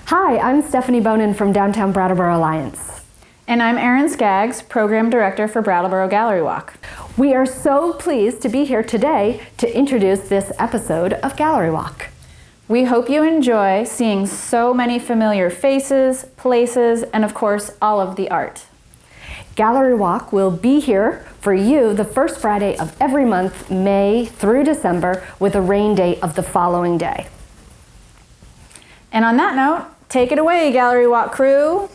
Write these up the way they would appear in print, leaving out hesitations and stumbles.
Hi, I'm Stephanie Bonin from Downtown Brattleboro Alliance. And I'm Erin Skaggs, Program Director for Brattleboro Gallery Walk. We are so pleased to be here today to introduce this episode of Gallery Walk. We hope you enjoy seeing so many familiar faces, places, and of course, all of the art. Gallery Walk will be here for you the first Friday of every month, May through December, with a rain date of the following day. And on that note, take it away, Gallery Walk crew.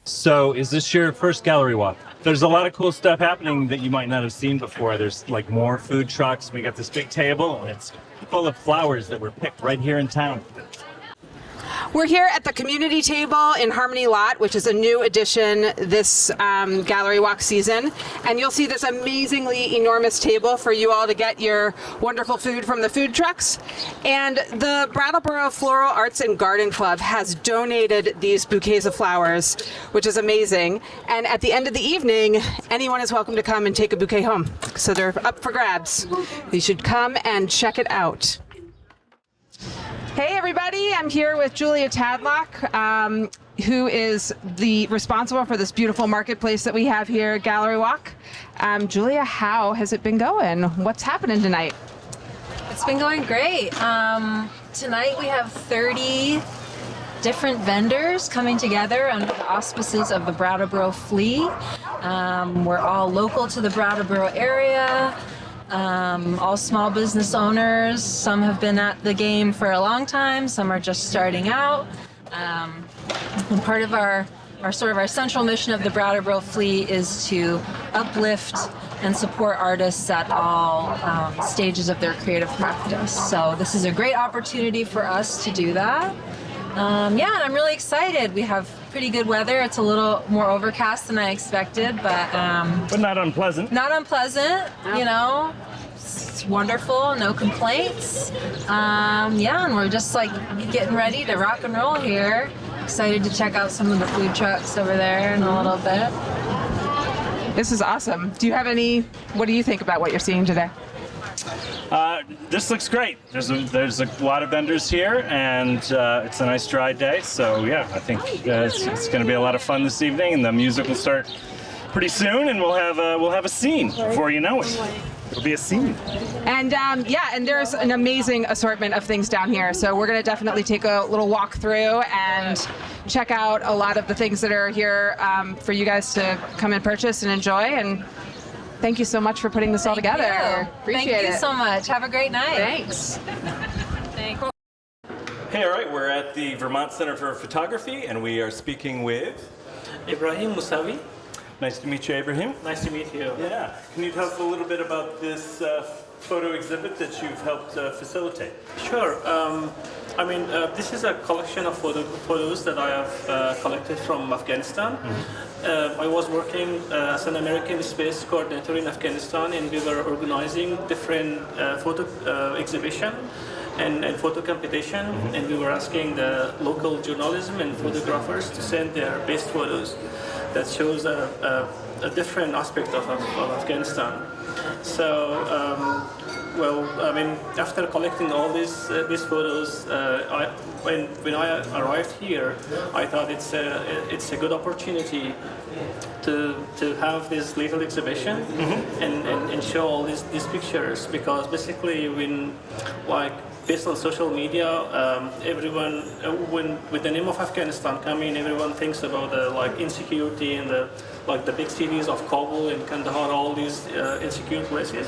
So, is this your first gallery walk? There's a lot of cool stuff happening that you might not have seen before. There's like more food trucks. We got this big table, and it's full of flowers that were picked right here in town. We're here at the community table in Harmony Lot, which is a new addition this gallery walk season. And you'll see this amazingly enormous table for you all to get your wonderful food from the food trucks. And the Brattleboro Floral Arts and Garden Club has donated these bouquets of flowers, which is amazing. And at the end of the evening, anyone is welcome to come and take a bouquet home. So they're up for grabs. You should come and check it out. Hey everybody, I'm here with Julia Tadlock, who is responsible for this beautiful marketplace that we have here at Gallery Walk. Julia, how has it been going? What's happening tonight? It's been going great. Tonight we have 30 different vendors coming together under the auspices of the Brattleboro Flea. We're all local to the Brattleboro area. All small business owners. Some have been at the game for a long time, some are just starting out. And part of our central mission of the Brattleboro Flea is to uplift and support artists at all stages of their creative practice. So this is a great opportunity for us to do that. And I'm really excited. We have pretty good weather. It's a little more overcast than I expected, but not unpleasant. Not unpleasant, you know. It's wonderful, no complaints. And we're just like getting ready to rock and roll here. Excited to check out some of the food trucks over there in a little bit. This is awesome. What do you think about what you're seeing today? This looks great. There's a lot of vendors here, and it's a nice dry day. So yeah, I think it's going to be a lot of fun this evening, and the music will start pretty soon, and we'll have a scene before you know it. It'll be a scene. And and there's an amazing assortment of things down here. So we're going to definitely take a little walk through and check out a lot of the things that are here for you guys to come and purchase and enjoy. And thank you so much for putting this all together. Appreciate it. Thank you so much. Have a great night. Thanks. Thanks. Hey, all right, we're at the Vermont Center for Photography, and we are speaking with Ibrahim Musawi. Nice to meet you, Ibrahim. Nice to meet you. Yeah. Can you tell us a little bit about this photo exhibit that you've helped facilitate? Sure. This is a collection of photos that I have collected from Afghanistan. I was working as an American space coordinator in Afghanistan, and we were organizing different photo exhibition and photo competition, and we were asking the local journalism and photographers to send their best photos that shows a different aspect of Afghanistan. So, after collecting all these photos, when I arrived here, I thought it's a good opportunity to have this little exhibition and show all these pictures, because basically based on social media, everyone, when with the name of Afghanistan coming, everyone thinks about the insecurity and the big cities of Kabul and Kandahar, all these insecure places,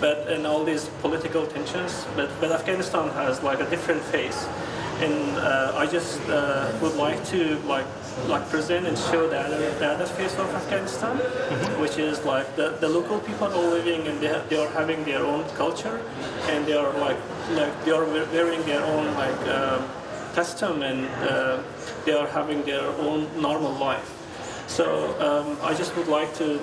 and all these political tensions. But Afghanistan has a different face, and I just would like to present and show the other face of Afghanistan, which is the local people are living, and they are having their own culture, and they are they are wearing their own custom, and they are having their own normal life. So I just would like to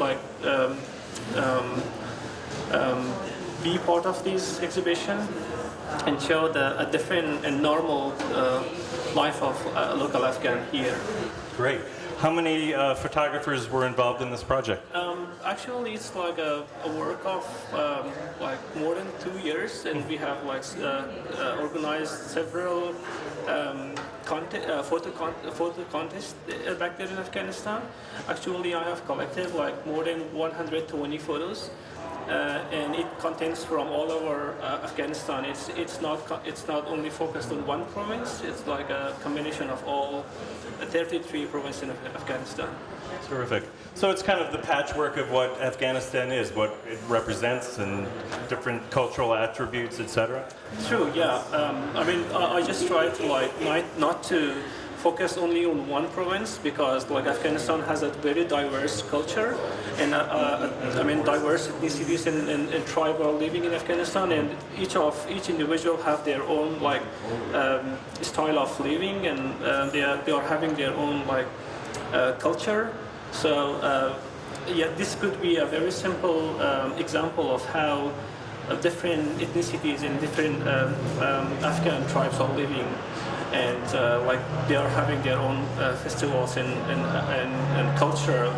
be part of this exhibition and show a different and normal life of a local Afghan here. Great. How many photographers were involved in this project? Actually, it's like a work of like more than 2 years, and we have like organized several photo contests back there in Afghanistan. Actually, I have collected like more than 120 photos. And it contains from all over Afghanistan. It's not only focused on one province. It's like a combination of all 33 provinces in Afghanistan. Terrific. So it's kind of the patchwork of what Afghanistan is, what it represents, and different cultural attributes, etc. True. Yeah. I mean, I just try to like not to focus only on one province, because like Afghanistan has a very diverse culture, and I mean diverse ethnicities and tribes are living in Afghanistan, and each individual have their own like style of living, and they are having their own like culture. So yeah, this could be a very simple example of how different ethnicities and different Afghan tribes are living. And like they are having their own festivals and cultural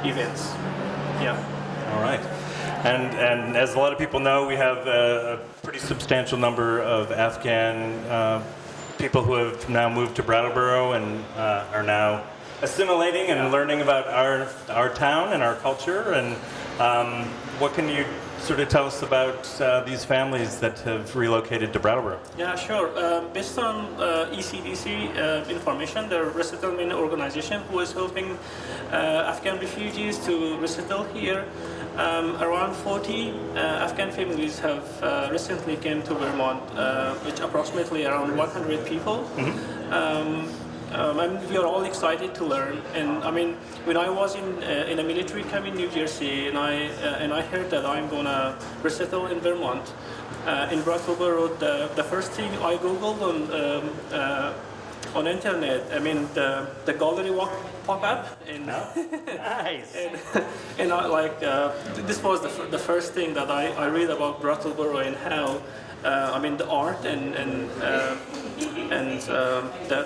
events. Yeah. All right. And as a lot of people know, we have a pretty substantial number of Afghan people who have now moved to Brattleboro and are now assimilating and learning about our town and our culture. And what can you sort of tell us about these families that have relocated to Brattleboro? Yeah, sure. Based on ECDC information, the resettlement organization who is helping Afghan refugees to resettle here, around 40 Afghan families have recently came to Vermont, which approximately around 100 people. And we are all excited to learn. And I mean, when I was in a military camp in New Jersey, and I heard that I'm gonna resettle in Vermont, in Brattleboro, the first thing I googled on internet, I mean the gallery walk pop up, and Nice. and I like this was the first thing that I read about Brattleboro, and how I mean the art and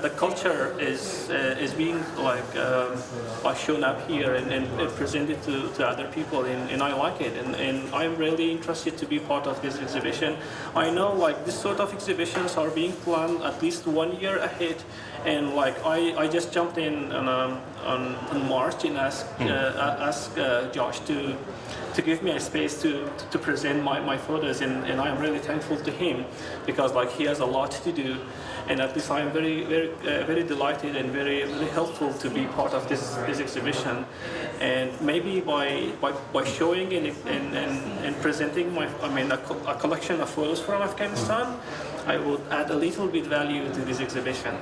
the culture is being like shown up here and presented to other people, and I like it, and I'm really interested to be part of this exhibition. I know like this sort of exhibitions are being planned at least 1 year ahead, and like I just jumped in on March and asked Josh to give me a space to present my photos, and I am really thankful to him, because like he has a lot to do, and at least I am very delighted and very helpful to be part of this exhibition. And maybe by showing and presenting a collection of photos from Afghanistan, I would add a little bit value to this exhibition.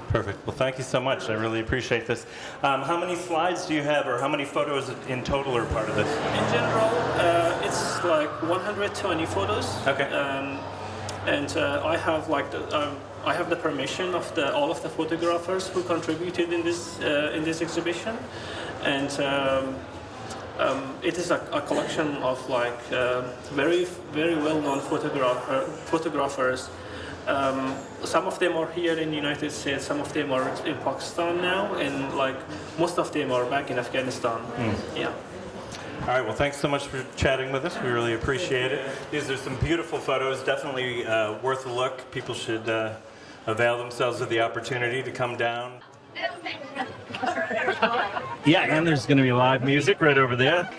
Perfect. Well, thank you so much. I really appreciate this. How many slides do you have, or how many photos in total are part of this? In general, it's like 120 photos. Okay. And I have like I have the permission of all of the photographers who contributed in this exhibition, and it is a collection of like very well-known photographers. Some of them are here in the United States, some of them are in Pakistan now, and like most of them are back in Afghanistan. Yeah. All right, well, thanks so much for chatting with us. We really appreciate it. These are some beautiful photos, definitely worth a look. People should avail themselves of the opportunity to come down. Yeah, and there's going to be live music right over there.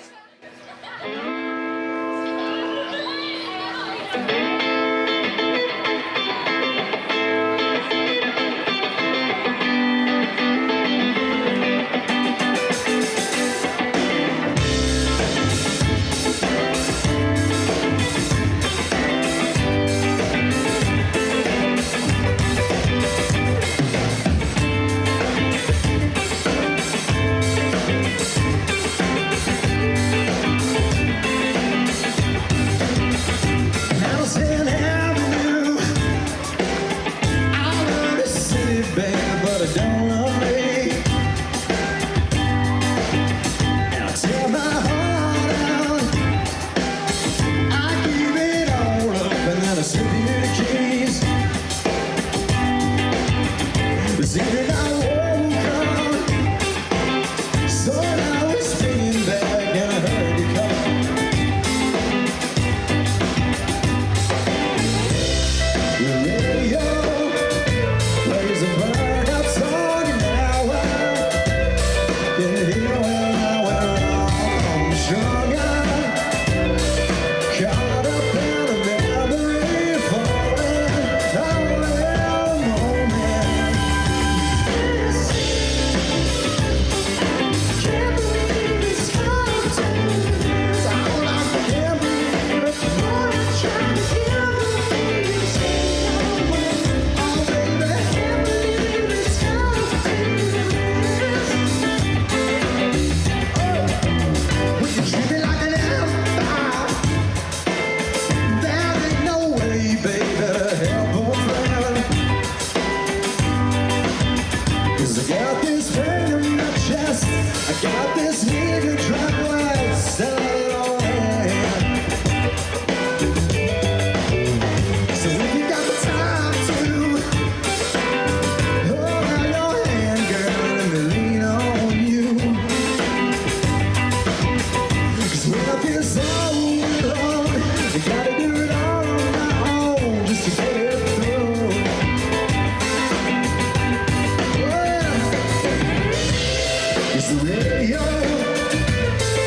'Cause I got this pain in my chest, I got this need to drive wild, sell it all in. So if you got the time to hold out your hand, girl, let me lean on you. 'Cause when I feel so alone, I gotta do it all on my own just to get it through. It's the radio,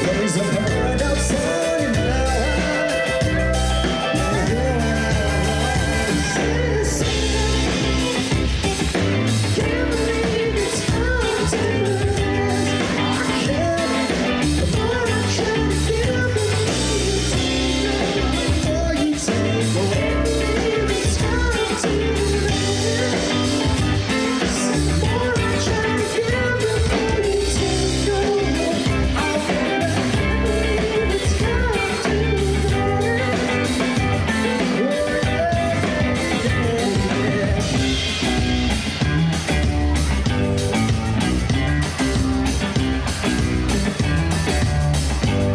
plays a burned out song now. Can't believe it's come to this. I can't, the more I try to give it, the more you take away. It's come to this. The more I try to give it, the more you take away. I can't believe it's come to this. Can't believe it's come to this. The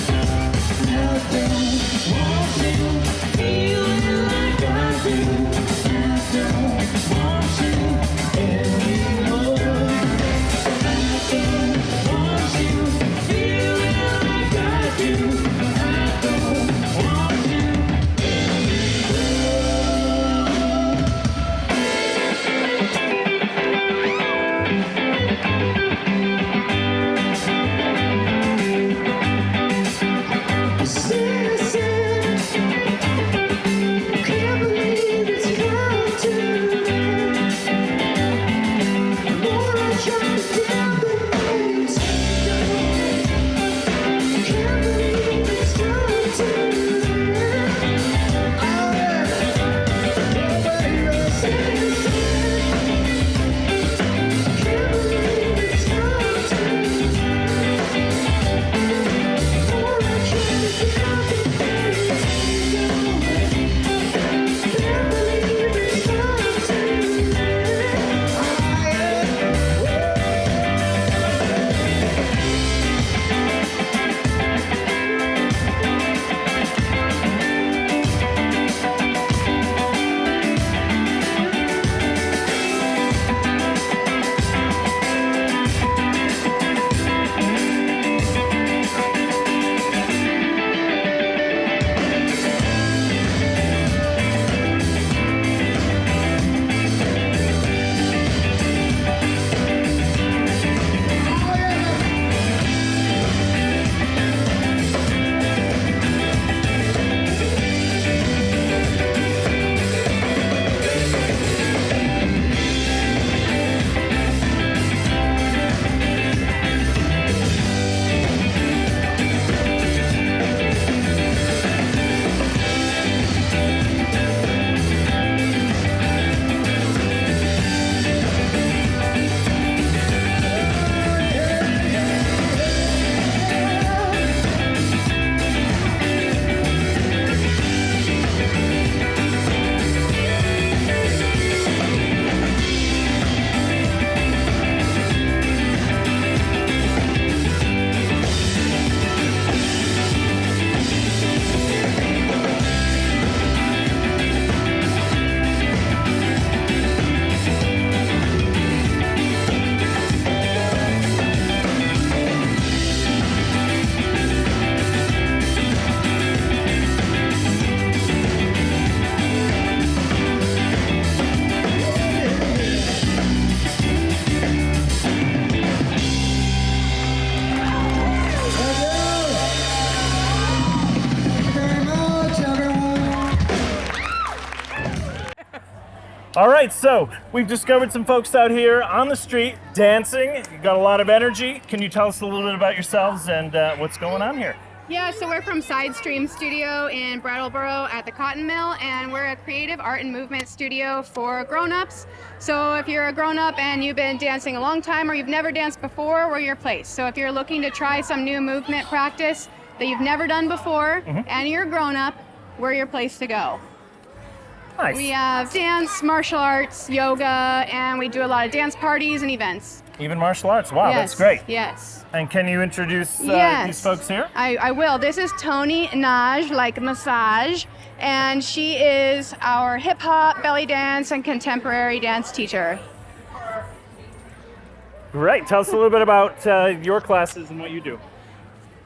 more I try to give it, the more you take away. Can't believe it's come to this. Oh yeah, baby, can't believe it's come to this. The more I try to give it, the more you take away. Can't believe it's come to this. All right, so we've discovered some folks out here on the street dancing. You got a lot of energy. Can you tell us a little bit about yourselves and what's going on here? Yeah, so we're from Sidestream Studio in Brattleboro at the Cotton Mill, and we're a creative art and movement studio for grown-ups. So if you're a grown-up and you've been dancing a long time or you've never danced before, we're your place. So if you're looking to try some new movement practice that you've never done before and you're a grown-up, we're your place to go. Nice. We have dance, martial arts, yoga, and we do a lot of dance parties and events. Even martial arts. Wow, Yes, that's great. Yes. And can you introduce Yes. these folks here? I will. This is Tony Naj, like massage, and she is our hip hop, belly dance, and contemporary dance teacher. Great. Tell us a little bit about your classes and what you do.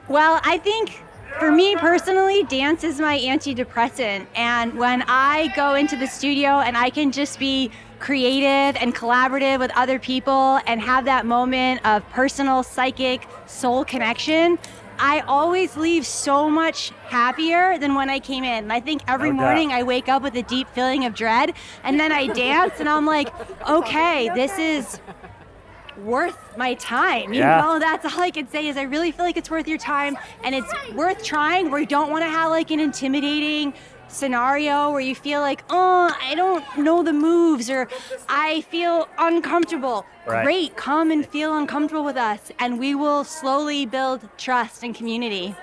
Well, I think for me personally, dance is my antidepressant. And when I go into the studio and I can just be creative and collaborative with other people and have that moment of personal, psychic, soul connection, I always leave so much happier than when I came in. And I think every No doubt. morning I wake up with a deep feeling of dread, and then I dance and I'm like, okay, this is worth my time. You Yeah. know, that's all I can say is I really feel like it's worth your time, and it's worth trying, where you don't want to have like an intimidating scenario where you feel like, oh, I don't know the moves, or I feel uncomfortable. Right. Great, come and feel uncomfortable with us, and we will slowly build trust and community.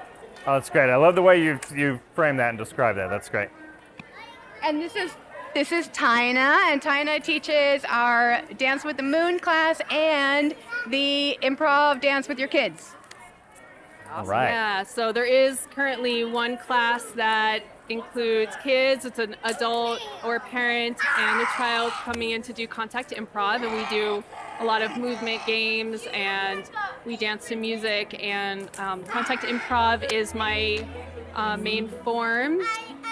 Oh, that's great. I love the way you frame that and describe that. That's great. And this is Tina, and Tina teaches our Dance with the Moon class and the improv Dance with Your Kids. All right. Yeah, so there is currently one class that includes kids, it's an adult or parent and a child coming in to do contact improv, and we do a lot of movement games and we dance to music, and contact improv is my main form,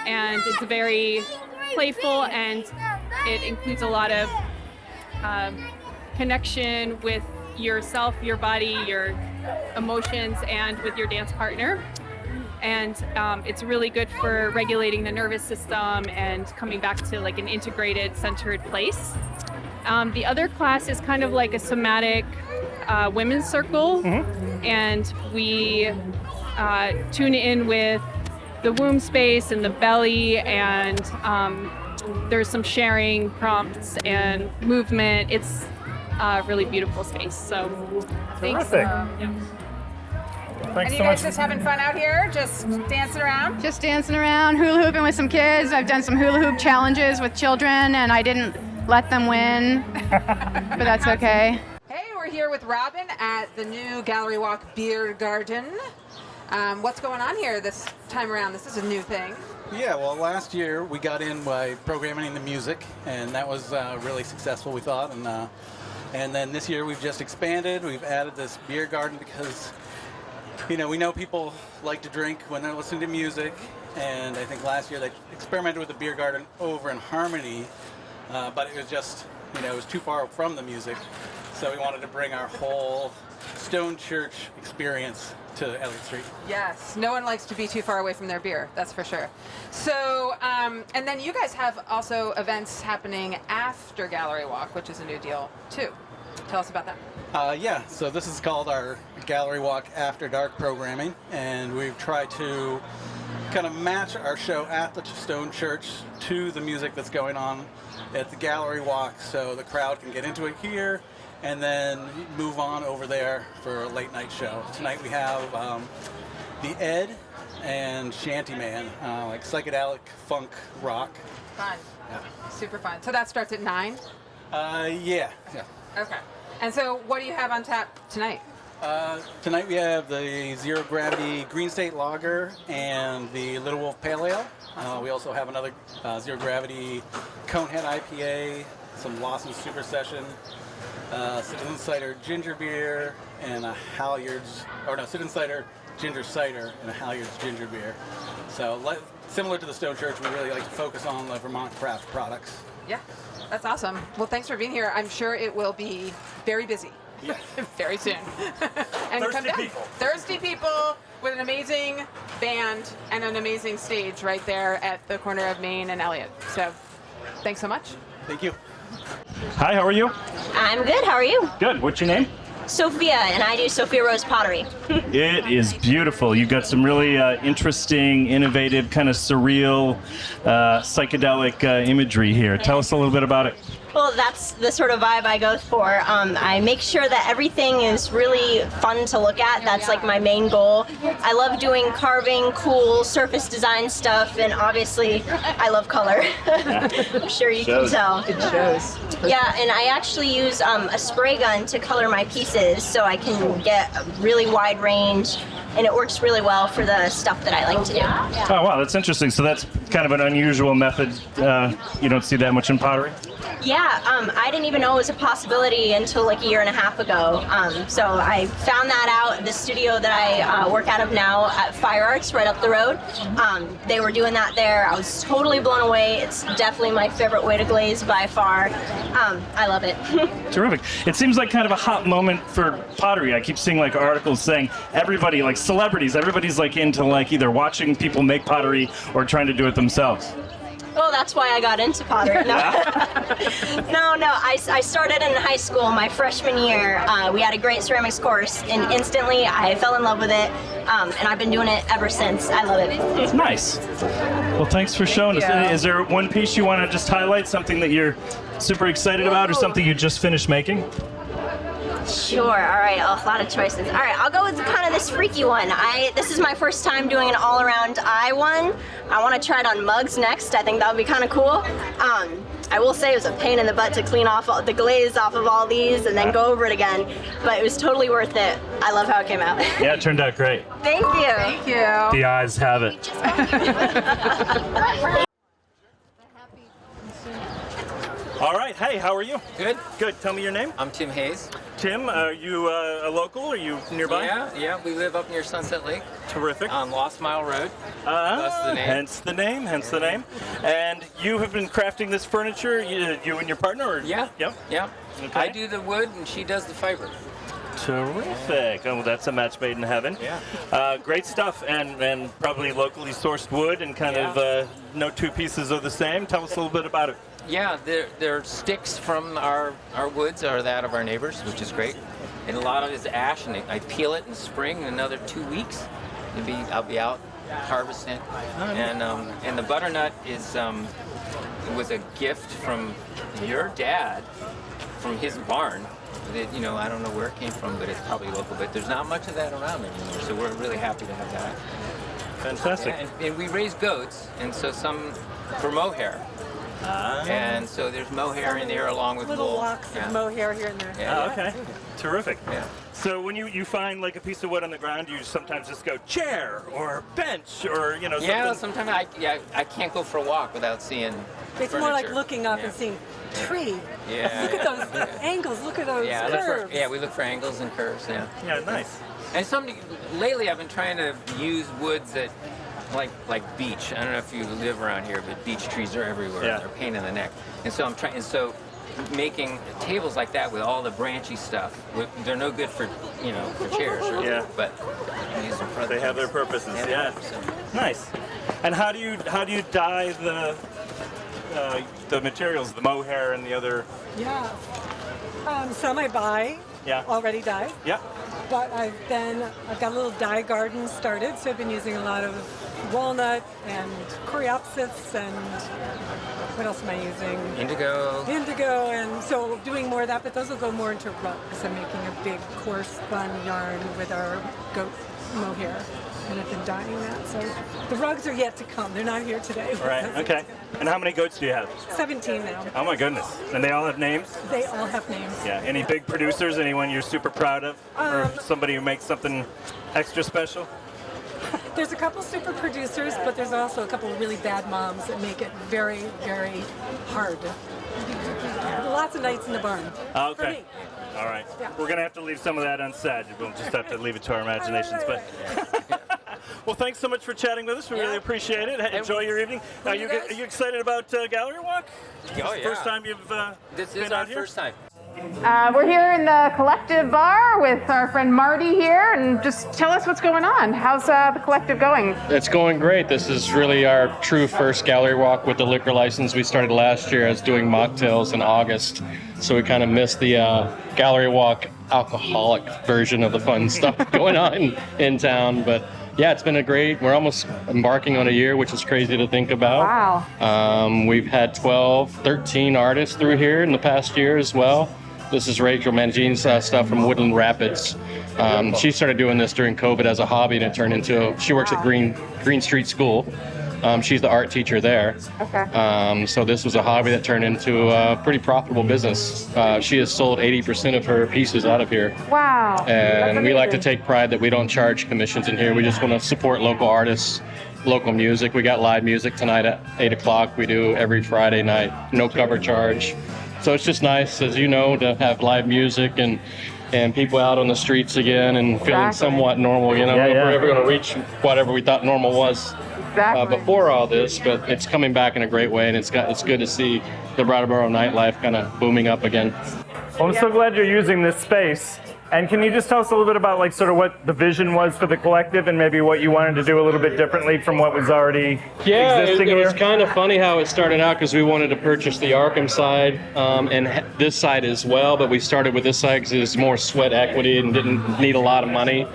and it's very playful and it includes a lot of connection with yourself, your body, your emotions, and with your dance partner. And it's really good for regulating the nervous system and coming back to like an integrated, centered place. The other class is kind of like a somatic women's circle, and we tune in with the womb space and the belly, and there's some sharing prompts and movement. It's a really beautiful space. So thanks. Terrific. Thanks And you so guys much. just having fun out here, just dancing around? Just dancing around, hula hooping with some kids. I've done some hula hoop challenges with children, and I didn't let them win, but that's okay. Hey, we're here with Robin at the new Gallery Walk Beer Garden. What's going on here this time around? This is a new thing. Yeah, well, last year we got in by programming the music, and that was really successful, we thought. And then this year we've just expanded. We've added this beer garden because, you know, we know people like to drink when they're listening to music. And I think last year they experimented with the beer garden over in Harmony, but it was just, you know, it was too far from the music. So we wanted to bring our whole Stone Church experience to Elliott Street. Yes, no one likes to be too far away from their beer, that's for sure. So, and then you guys have also events happening after Gallery Walk, which is a new deal too. Tell us about that. Yeah, so this is called our Gallery Walk After Dark programming, and we've tried to kind of match our show at the Stone Church to the music that's going on at the Gallery Walk, so the crowd can get into it here and then move on over there for a late night show. Tonight we have the Ed and Shantyman, like psychedelic funk rock. Fun. Yeah. Super fun. So that starts at 9? Yeah. Okay. And so what do you have on tap tonight? Tonight we have the Zero Gravity Green State Lager and the Little Wolf Pale Ale. We also have another Zero Gravity Conehead IPA, some Lawson Super Session, Citizen Cider Ginger Beer, and a Halyard's, Citizen Cider Ginger Cider and a Halyard's Ginger Beer. So similar to the Stone Church, we really like to focus on the Vermont craft products. Yeah, that's awesome. Well, thanks for being here. I'm sure it will be very busy. Yeah. Very soon. And Thirsty come down. people. Thirsty people with an amazing band and an amazing stage right there at the corner of Main and Elliott. So thanks so much. Thank you. Hi, how are you? I'm good. How are you? Good. What's your name? Sophia, and I do Sophia Rose pottery. It is beautiful. You've got some really interesting, innovative, kind of surreal, psychedelic imagery here. Tell us a little bit about it. Well, that's the sort of vibe I go for. I make sure that everything is really fun to look at. That's like my main goal. I love doing carving, cool surface design stuff, and obviously I love color. I'm sure you can tell. It shows. Yeah, and I actually use a spray gun to color my pieces so I can get a really wide range, and it works really well for the stuff that I like to do. Oh, wow, that's interesting. So that's kind of an unusual method. You don't see that much in pottery? Yeah, I didn't even know it was a possibility until like a year and a half ago. So I found that out at the studio that I work out of now at Fire Arts right up the road. They were doing that there. I was totally blown away. It's definitely my favorite way to glaze by far. I love it. Terrific. It seems like kind of a hot moment for pottery. I keep seeing like articles saying everybody, like celebrities, everybody's like into like either watching people make pottery or trying to do it themselves. Well, that's why I got into pottery. No, I started in high school my freshman year. We had a great ceramics course, and instantly I fell in love with it, and I've been doing it ever since. I love it. Nice. Well, thanks for showing us. Is there one piece you want to just highlight, something that you're super excited about or something you just finished making? Sure. All right. A lot of choices. All right. I'll go with kind of this freaky one. This is my first time doing an all-around eye one. I want to try it on mugs next. I think that would be kind of cool. I will say it was a pain in the butt to clean off the glaze off of all these and then go over it again, but it was totally worth it. I love how it came out. Yeah, it turned out great. Thank you. Thank you. The eyes have it. All right. Hey, how are you? Good. Good. Tell me your name. I'm Tim Hayes. Tim, are you a local? Are you nearby? Yeah. We live up near Sunset Lake. Terrific. On Lost Mile Road. That's the name. Hence the name. And you have been crafting this furniture, you and your partner? Or? Yeah. Yep. Yeah. Okay. I do the wood and she does the fiber. Terrific. Oh, that's a match made in heaven. Yeah. Great stuff, and probably locally sourced wood, and kind of no two pieces are the same. Tell us a little bit about it. Yeah, they're sticks from our woods or that of our neighbors, which is great. And a lot of it is ash, and I peel it in spring. In another 2 weeks, I'll be out harvesting it. And the butternut was a gift from your dad, from his barn. That, I don't know where it came from, but it's probably local. But there's not much of that around anymore, so we're really happy to have that. Fantastic. Yeah, and we raise goats, and so some for mohair. And so there's mohair in there along with little wool. locks of mohair here and there. Yeah. Okay. Terrific. Yeah. So when you find like a piece of wood on the ground, you sometimes just go chair or bench or something. Yeah, sometimes I can't go for a walk without seeing It's furniture. more like looking up and seeing tree. Yeah. Look at those angles. Look at those curves. We look for angles and curves. Yeah. Yeah, nice. And lately I've been trying to use woods that like beech. I don't know if you live around here, but beech trees are everywhere. Yeah. They're a pain in the neck. And so I'm trying. And so making tables like that with all the branchy stuff, they're no good for for chairs. Really, but you use them for they have their purposes. Yeah. Nice. And how do you dye the materials, the mohair and the other? Yeah. Some I buy. Yeah. Already dyed. Yeah. But I've got a little dye garden started, so I've been using a lot of walnut and coreopsis and what else am I using? Indigo. And so doing more of that, but those will go more into rugs. I'm making a big coarse spun yarn with our goat mohair, and I've been dyeing that. So the rugs are yet to come. They're not here today. Right. Okay. And how many goats do you have? 17 now. Oh my goodness. And they all have names? They all have names. Yeah. Any big producers? Anyone you're super proud of? Or somebody who makes something extra special? There's a couple super producers, but there's also a couple really bad moms that make it very, very hard. Lots of nights in the barn. Okay. For me. All right. Yeah. We're going to have to leave some of that unsaid. We'll just have to leave it to our imaginations. But well, thanks so much for chatting with us. We really appreciate it. Enjoy your evening. Are you excited about Gallery Walk? Oh, yeah. First time you've This been is our out here? first time. We're here in the Collective Bar with our friend Marty here, and just tell us what's going on. How's the Collective going? It's going great. This is really our true first gallery walk with the liquor license. We started last year as doing mocktails in August, so we kind of missed the gallery walk alcoholic version of the fun stuff going on in town. But Yeah, it's been a great. We're almost embarking on a year, which is crazy to think about. Wow. We've had 12, 13 artists through here in the past year as well. This is Rachel Mangin's stuff from Woodland Rapids. She started doing this during COVID as a hobby, and it turned into. She works at Green Street School. She's the art teacher there. Okay. So this was a hobby that turned into a pretty profitable business. She has sold 80% of her pieces out of here. Wow. And we like to amazing. take pride that we don't charge commissions in here. We just want to support local artists, local music. We got live music tonight at 8 o'clock. We do every Friday night, no cover charge. So it's just nice, as you know, to have live music and people out on the streets again and feeling somewhat normal. You know, Yeah, if yeah. we're ever going to reach whatever we thought normal was before all this, but it's coming back in a great way, and it's good to see the Brattleboro nightlife kind of booming up again. Well, I'm so glad you're using this space. And can you just tell us a little bit about like sort of what the vision was for the collective and maybe what you wanted to do a little bit differently from what was already existing it here? was kind of funny how it started out because we wanted to purchase the Arkham side and this side as well, but we started with this side because it was more sweat equity and didn't need a lot of money.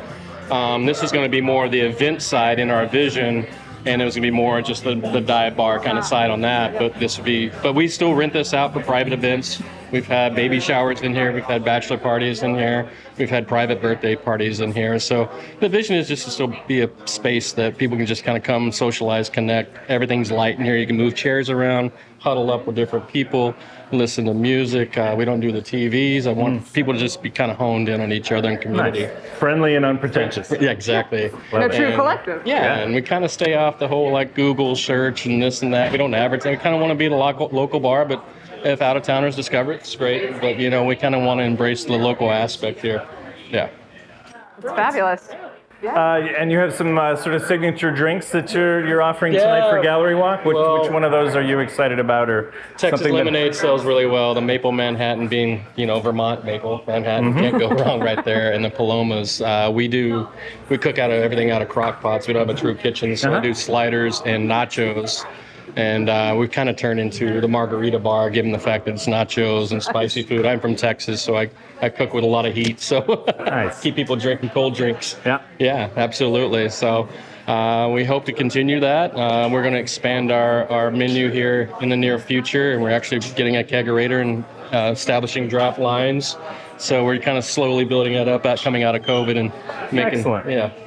This is going to be more the event side in our vision, and it was going to be more just the dive bar kind of side on that. But we still rent this out for private events. We've had baby showers in here. We've had bachelor parties in here. We've had private birthday parties in here. So the vision is just to still be a space that people can just kind of come, socialize, connect. Everything's light in here. You can move chairs around, huddle up with different people, listen to music. We don't do the TVs. I want people to just be kind of honed in on each other and community. Nice. Friendly and unpretentious. Yeah, exactly. A true collective. Yeah, and we kind of stay off the whole like Google search and this and that. We don't advertise. We kind of want to be the local bar, but if out-of-towners discover it, it's great. But, you know, we kind of want to embrace the local aspect here. Yeah. It's fabulous. And you have some sort of signature drinks that you're offering tonight for Gallery Walk. Which one of those are you excited about, or Texas something lemonade sells really well. The Maple Manhattan being, you know, Vermont Maple Manhattan, can't go wrong right there. And the Palomas, we cook everything out of crock pots. We don't have a true kitchen, so we do sliders and nachos. And we've kind of turned into the margarita bar, given the fact that it's nachos and spicy food. I'm from Texas, so I cook with a lot of heat, so nice. Keep people drinking cold drinks. Yeah, absolutely. So we hope to continue that. We're going to expand our menu here in the near future, and we're actually getting a kegerator and establishing draft lines. So we're kind of slowly building it up, coming out of COVID and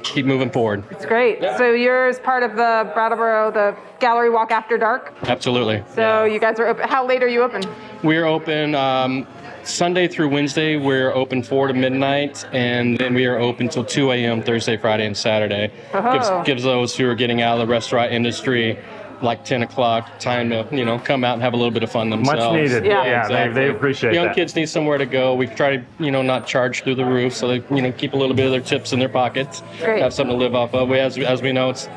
keep moving forward. It's great. So you're part of the Brattleboro, the Gallery Walk After Dark? Absolutely. So you guys are open. How late are you open? We're open Sunday through Wednesday. We're open 4 to midnight, and then we are open till 2 a.m. Thursday, Friday, and Saturday. Gives those who are getting out of the restaurant industry like 10 o'clock time to, you know, come out and have a little bit of fun themselves. Much needed. Yeah, exactly. they appreciate Young that. kids need somewhere to go. We try to, you know, not charge through the roof, so they, you know, keep a little bit of their tips in their pockets. Great. Have something to live off of. As we know, it's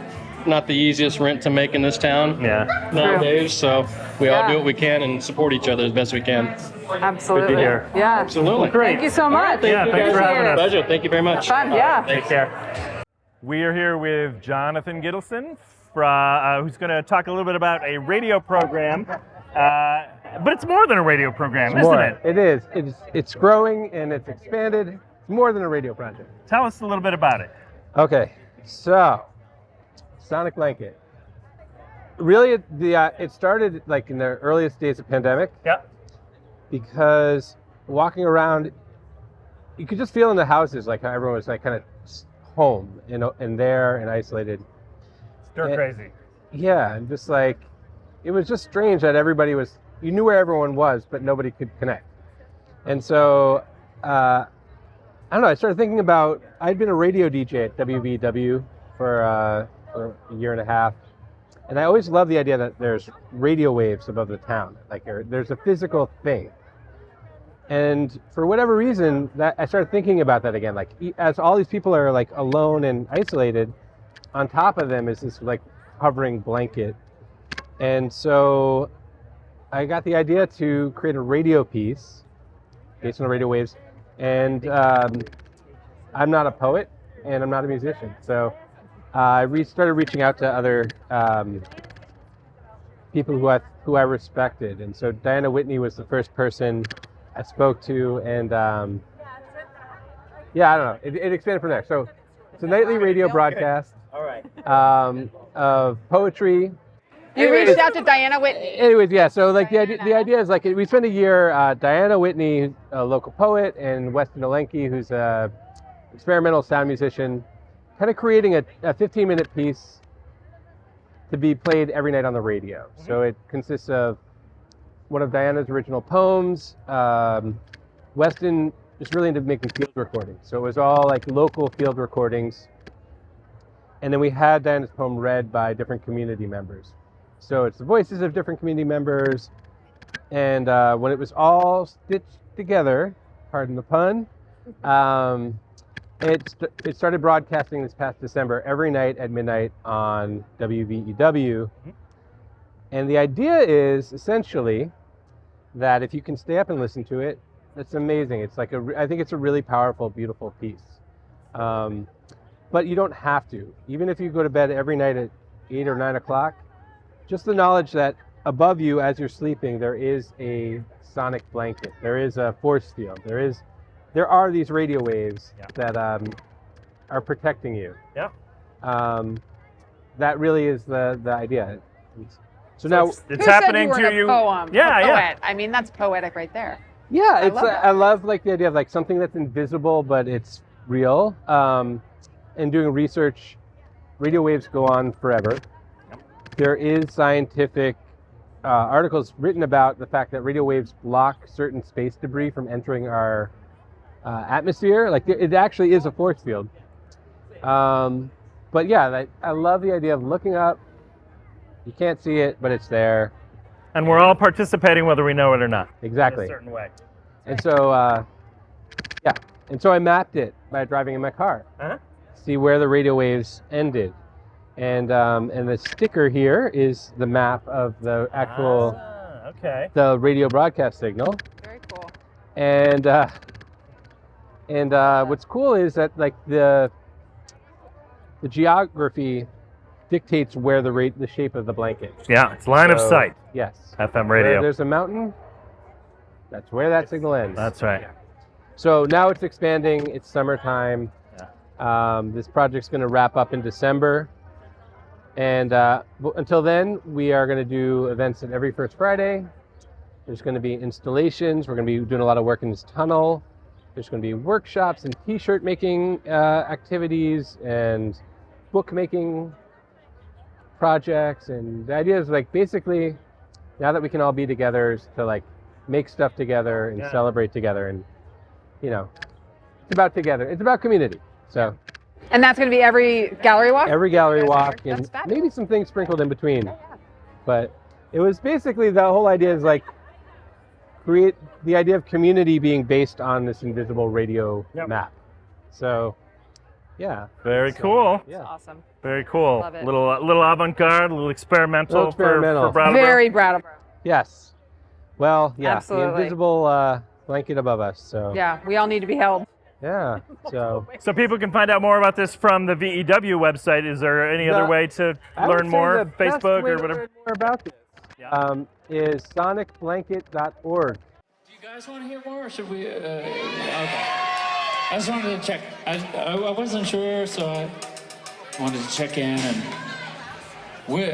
not the easiest rent to make in this town nowadays, so we all do what we can and support each other as best we can. Absolutely. Good to hear. Yeah. Absolutely. Well, great. Thank you so much. Thanks for having us. Pleasure. Thank you very much. Fun. Yeah. Take care. We are here with Jonathan Gittleson, who's going to talk a little bit about a radio program. But it's more than a radio program, isn't it? It is. It's growing and it's expanded. It's more than a radio project. Tell us a little bit about it. Okay, so Sonic Blanket. Really, it started like in the earliest days of pandemic. Yeah. Because walking around, you could just feel in the houses like how everyone was like kind of home and there and isolated. Stir crazy. Yeah, and just like it was just strange that you knew where everyone was, but nobody could connect. And so I don't know. I started thinking about. I'd been a radio DJ at WBW for a year and a half, and I always loved the idea that there's radio waves above the town, like there's a physical thing. And for whatever reason, that I started thinking about that again. Like as all these people are like alone and isolated, on top of them is this like hovering blanket. And so I got the idea to create a radio piece based on the radio waves. And I'm not a poet and I'm not a musician. So I started reaching out to other people who I respected. And so Diana Whitney was the first person I spoke to, and I don't know. It expanded from there. So it's a nightly radio broadcast. All right. Of poetry. You reached out to Diana Whitney. Anyways, yeah. So like the idea is like we spent a year. Diana Whitney, a local poet, and Weston Olenke, who's a experimental sound musician, kind of creating a 15-minute piece to be played every night on the radio. Mm-hmm. So it consists of one of Diana's original poems. Weston is really into making field recordings, so it was all like local field recordings. And then we had Diana's poem read by different community members. So it's the voices of different community members. And when it was all stitched together, pardon the pun, it started broadcasting this past December every night at midnight on WVEW. Mm-hmm. And the idea is essentially that if you can stay up and listen to it, it's amazing. It's like I think it's a really powerful, beautiful piece. But you don't have to. Even if you go to bed every night at 8 or 9 o'clock, just the knowledge that above you as you're sleeping, there is a sonic blanket. There is a force field. There are these radio waves that are protecting you. Yeah. That really is the idea. So now, it's happening to you. Poem, yeah, yeah. I mean, that's poetic right there. Yeah, I love like the idea of like something that's invisible but it's real. And doing research, radio waves go on forever. There is scientific articles written about the fact that radio waves block certain space debris from entering our atmosphere. Like it actually is a force field. But yeah, I love the idea of looking up. You can't see it, but it's there. And we're all participating whether we know it or not. Exactly. In a certain way. And so, yeah. And so I mapped it by driving in my car. See where the radio waves ended. And the sticker here is the map of the actual the radio broadcast signal. Very cool. And what's cool is that like the geography dictates where the shape of the blanket. Yeah, it's line of sight. Yes. FM radio. Where there's a mountain, that's where that signal ends. That's right. So now it's expanding. It's summertime. This project's going to wrap up in December. And until then, we are going to do events at every first Friday. There's going to be installations. We're going to be doing a lot of work in this tunnel. There's going to be workshops and t-shirt making activities and book making projects. And the idea is like basically now that we can all be together is to like make stuff together and celebrate together. And, you know, it's about together. It's about community. So. And that's going to be every gallery walk? Every gallery walk, and maybe some things sprinkled in between. But it was basically the whole idea is like create the idea of community being based on this invisible radio map. So, yeah. Very cool. Yeah. Awesome. Very cool. Love it. Little avant-garde, a little experimental, for Brattleboro. Very Brattleboro. Yes. Well, yeah. Absolutely. The invisible blanket above us. So. Yeah, we all need to be held. Yeah. So people can find out more about this from the VEW website. Is there any other way to learn more? Facebook or whatever? Learn more about this is sonicblanket.org. Do you guys want to hear more, or should we? Okay. I just wanted to check. I wasn't sure, so I wanted to check in. And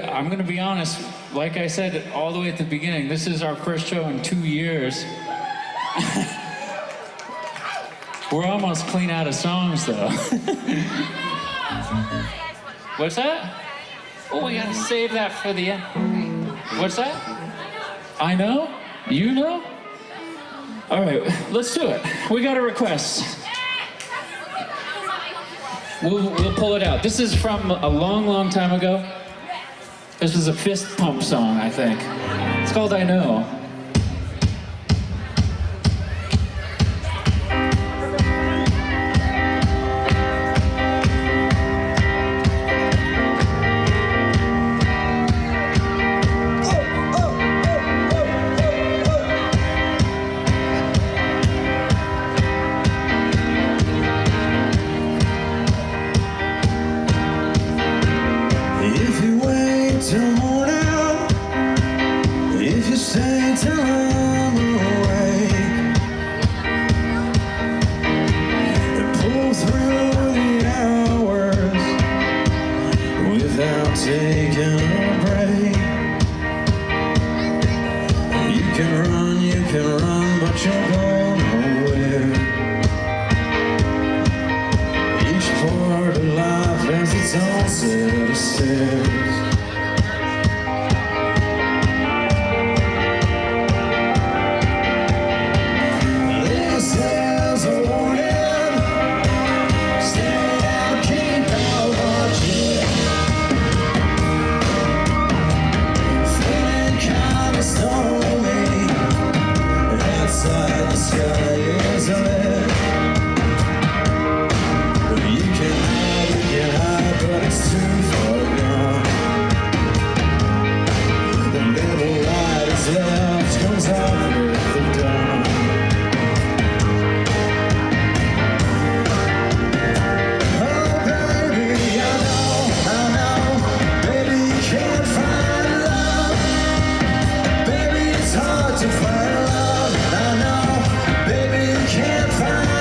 I'm going to be honest. Like I said all the way at the beginning, this is our first show in 2 years. We're almost clean out of songs, though. What's that? Oh, we gotta save that for the end. What's that? I know? You know? All right, let's do it. We got a request. We'll pull it out. This is from a long, long time ago. This is a fist pump song, I think. It's called I Know. If you wait till morning, if you stay set of stairs. This is a warning. Stay out, keep out watching. Feeling kinda stormy. Outside the sky is red. You can hide, but it's too far gone. The little light is left, goes out with the dawn. Oh baby, I know, baby you can't find love. Baby it's hard to find love, I know, baby you can't find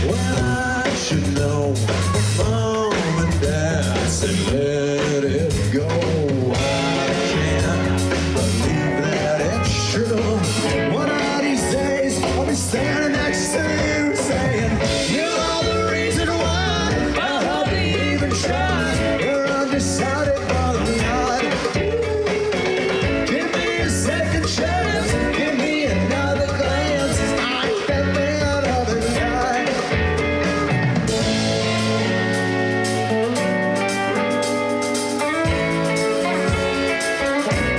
when I should know. Mom and Dad said let it go. I can't believe that it's true. One of these days I'll be standing next to you saying you are the reason why I hardly even try. You're undecided but I'm not. Give me a second chance. Give me another glance. I bet me another night.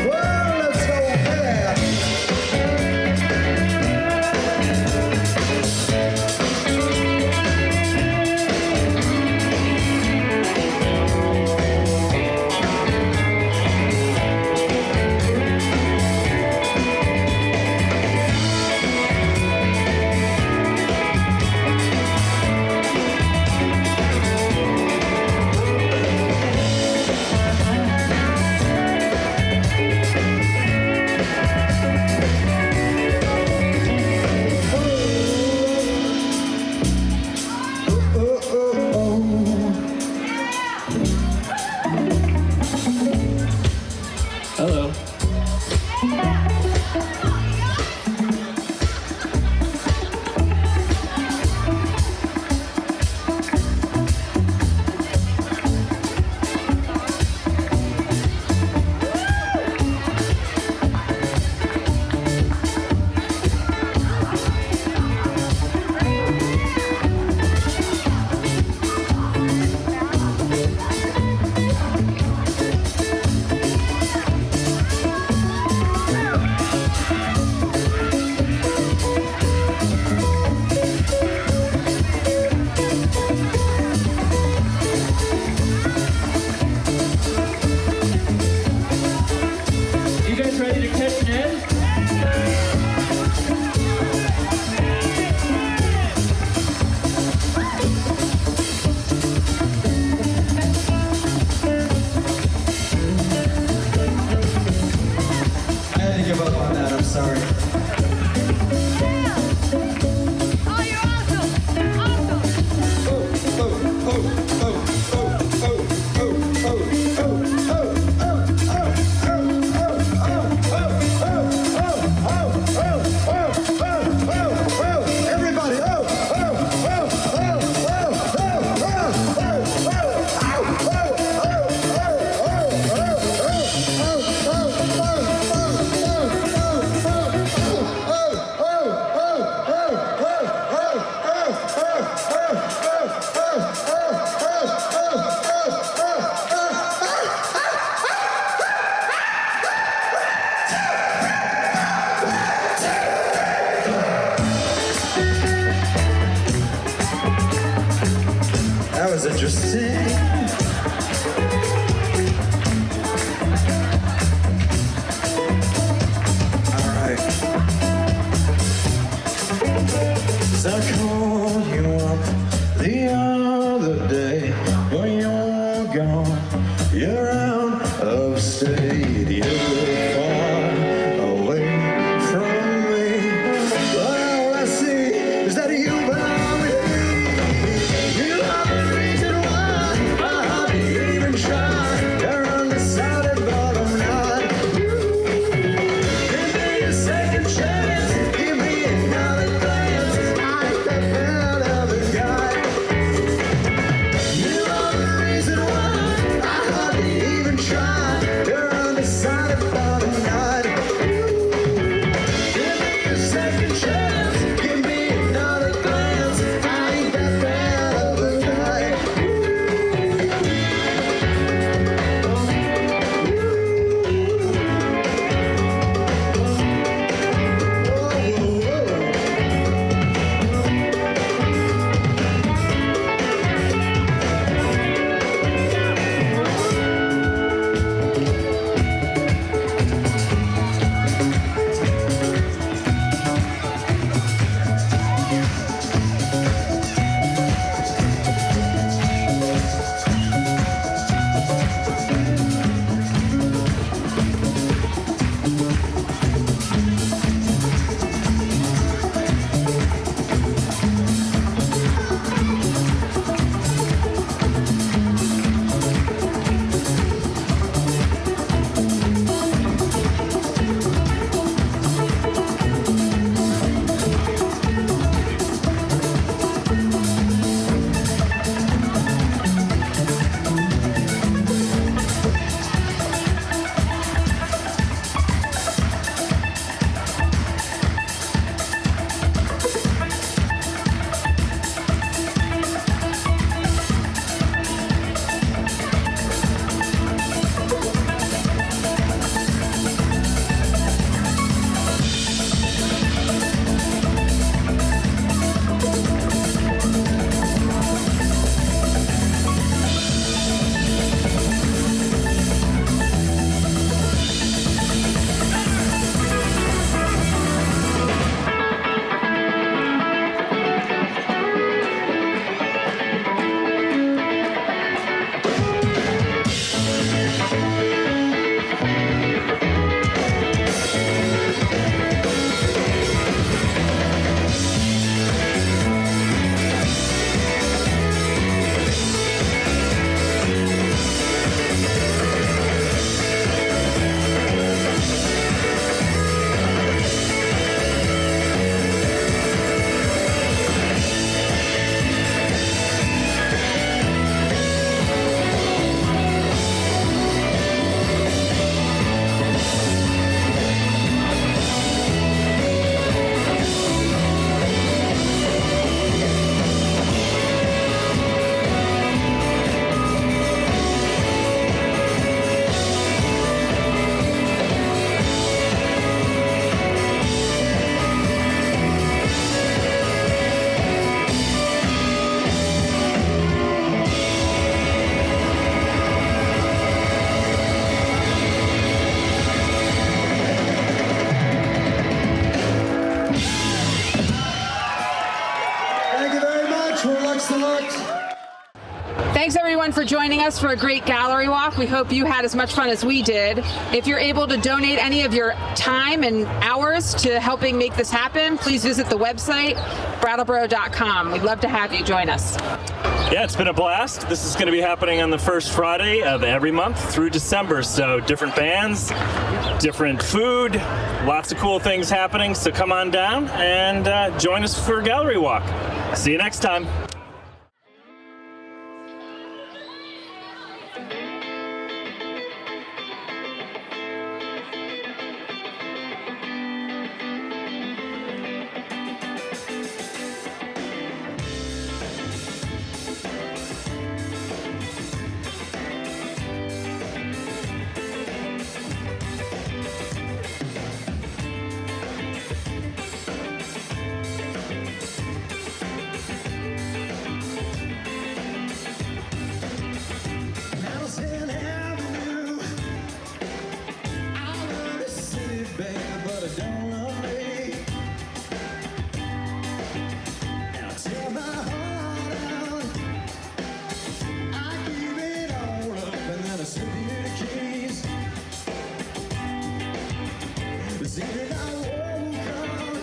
Well, let's go there. Hello. You guys ready to catch an end? I had to give up on that, I'm sorry. Everybody, that was interesting. All right. So I called you up the other day when you're gone. You're out of state. You're far away from me. But all I see is that you belong with me. You are the reason why I hardly even try. You're undecided, but I'm not. Give me a second chance. Give me another glance. I bet another guy. Excellent. Thanks everyone for joining us for a great gallery walk. We hope you had as much fun as we did. If you're able to donate any of your time and hours to helping make this happen, please visit the website, brattleboro.com. We'd love to have you join us. Yeah, it's been a blast. This is going to be happening on the first Friday of every month through December. So different bands, different food, lots of cool things happening. So come on down and join us for a gallery walk. See you next time. Madison Avenue. I love the city, baby, but I don't love me. And I tear my heart out. I give it all up, and then I slip you the keys. This evening I woke up,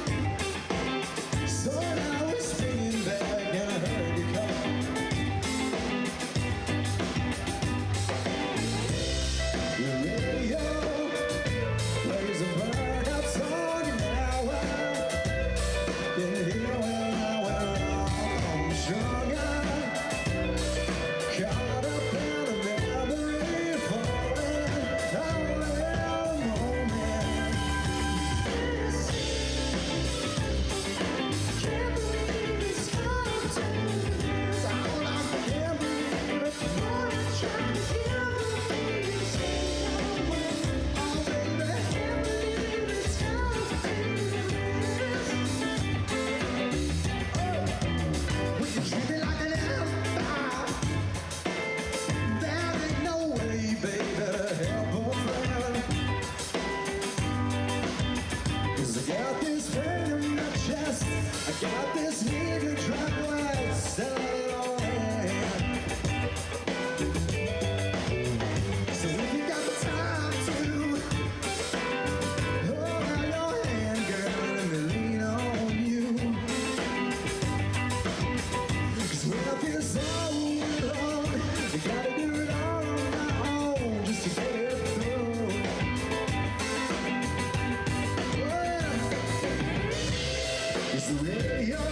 so I was swinging back, and I heard you call. The radio plays a burnout song, and now I can hear when I'm stronger. Caught up in a memory, falling around the moment. Can't believe it's come to this. I can't believe it. More than trying to hear the things. We can treat it like an empire. There ain't no way, baby, to help a friend. 'Cause I got this pain in my chest. I got this need to drive west. So if you got the time to hold out your hand, girl, let me lean on you. 'Cause when I feel so alone, I gotta do it all on my own just to get it through. Yeah. It's the radio.